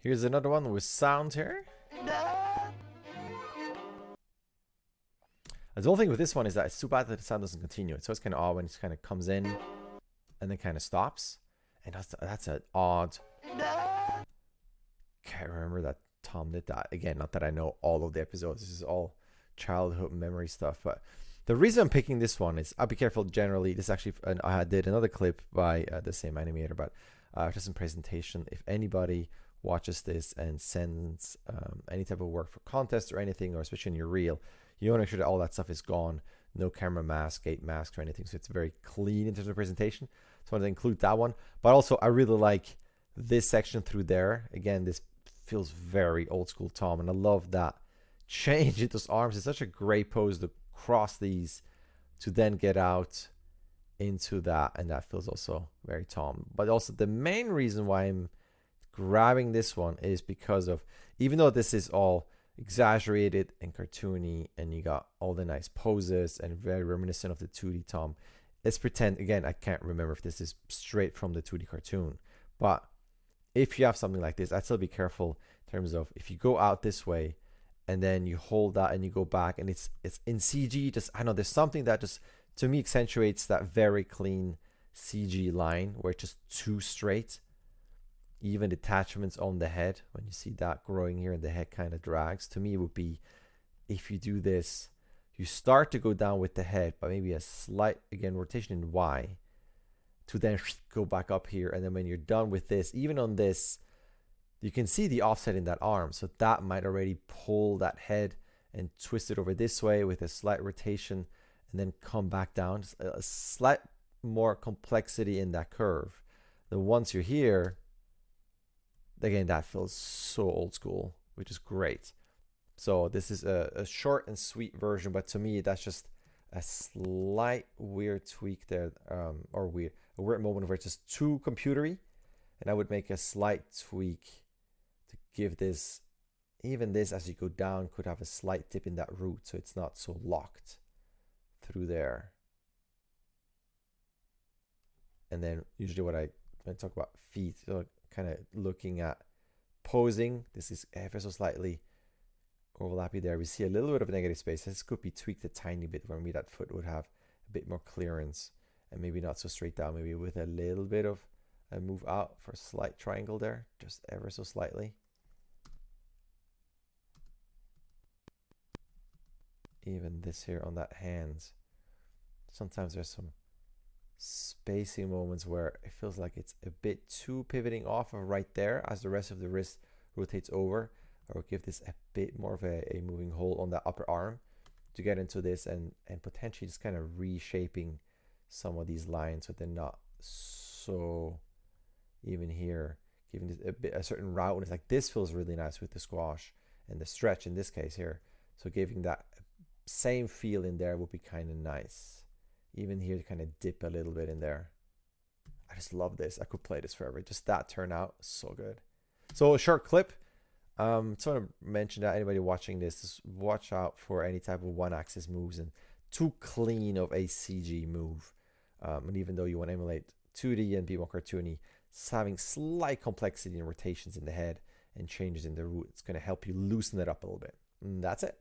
Here's another one with sound here. The whole thing with this one is that it's too bad that the sound doesn't continue. It's always kind of odd when it kind of comes in and then kind of stops. And that's an odd. Can't remember that Tom did that. Again, not that I know all of the episodes. This is all childhood memory stuff. But the reason I'm picking this one is, I'll be careful generally. This actually, I did another clip by the same animator, but just in presentation. If anybody watches this and sends any type of work for contest or anything, or especially in your reel, you want to make sure that all that stuff is gone. No camera mask, gate masks or anything. So it's very clean in terms of presentation. So I wanted to include that one. But also, I really like this section through there. Again, this feels very old school Tom. And I love that change in those arms. It's such a great pose to cross these to then get out into that. And that feels also very Tom. But also the main reason why I'm grabbing this one is because of, even though this is all exaggerated and cartoony and you got all the nice poses and very reminiscent of the 2D Tom, let's pretend, again, I can't remember if this is straight from the 2D cartoon, but if you have something like this, I'd still be careful in terms of, if you go out this way and then you hold that and you go back and it's in CG, just, I know there's something that just to me accentuates that very clean CG line where it's just too straight. Even detachments on the head, when you see that growing here and the head kind of drags, to me it would be, if you do this, you start to go down with the head, but maybe a slight, again, rotation in Y to then go back up here. And then when you're done with this, even on this, you can see the offset in that arm. So that might already pull that head and twist it over this way with a slight rotation and then come back down. Just a slight more complexity in that curve. Then once you're here, again, that feels so old school, which is great. So this is a short and sweet version, but to me, that's just a slight weird tweak there, or a weird moment where it's just too computery. And I would make a slight tweak to give this, even this as you go down, could have a slight dip in that root, so it's not so locked through there. And then usually when I talk about feet, so kind of looking at posing, this is ever so slightly overlappy there. We see a little bit of a negative space. This could be tweaked a tiny bit where maybe that foot would have a bit more clearance and maybe not so straight down, maybe with a little bit of a move out for a slight triangle there, just ever so slightly. Even this here on that hand, sometimes there's some spacing moments where it feels like it's a bit too pivoting off of right there as the rest of the wrist rotates over, or give this a bit more of a moving hold on that upper arm to get into this and potentially just kind of reshaping some of these lines so they're not so even here, giving this a certain route. And it's like, this feels really nice with the squash and the stretch in this case here, so giving that same feel in there would be kind of nice. Even here to kind of dip a little bit in there. I just love this. I could play this forever. Just that turnout, so good. So a short clip. So I want to mention that anybody watching this, just watch out for any type of one-axis moves and too clean of a CG move. And even though you want to emulate 2D and be more cartoony, having slight complexity and rotations in the head and changes in the root, it's going to help you loosen it up a little bit. And that's it.